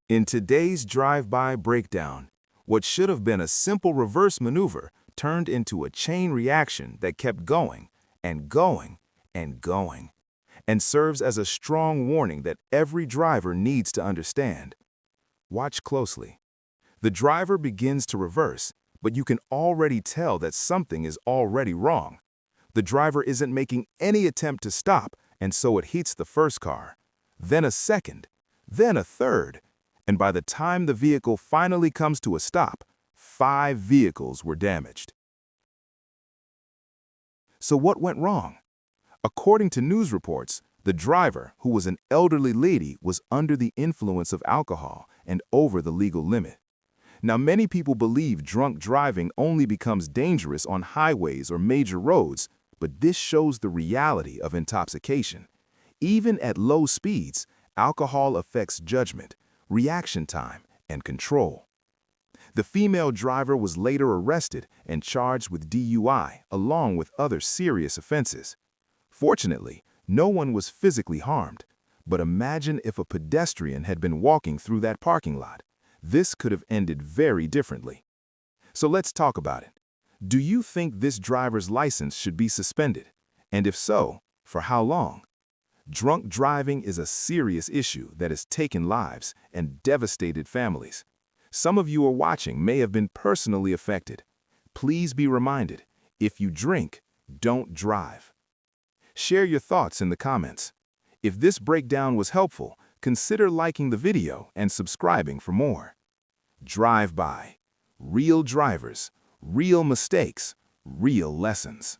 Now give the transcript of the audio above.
In today's drive-by breakdown, what should have been a simple reverse maneuver turned into a chain reaction that kept going and going and going, and serves as a strong warning that every driver needs to understand. Watch closely. The driver begins to reverse, but you can already tell that something is already wrong. The driver isn't making any attempt to stop, and so it hits the first car, then a second, then a third, and by the time the vehicle finally comes to a stop, 5 vehicles were damaged. So what went wrong? According to news reports, the driver, who was an elderly lady, was under the influence of alcohol and over the legal limit. Now, many people believe drunk driving only becomes dangerous on highways or major roads, but this shows the reality of intoxication. Even at low speeds, alcohol affects judgment, reaction time, and control. The female driver was later arrested and charged with DUI along with other serious offenses. Fortunately, no one was physically harmed, but imagine if a pedestrian had been walking through that parking lot. This could have ended very differently. So let's talk about it. Do you think this driver's license should be suspended? And if so, for how long? Drunk driving is a serious issue that has taken lives and devastated families. Some of you are watching may have been personally affected. Please be reminded, if you drink, don't drive. Share your thoughts in the comments. If this breakdown was helpful, consider liking the video and subscribing for more. Drive by. Real drivers, real mistakes, real lessons.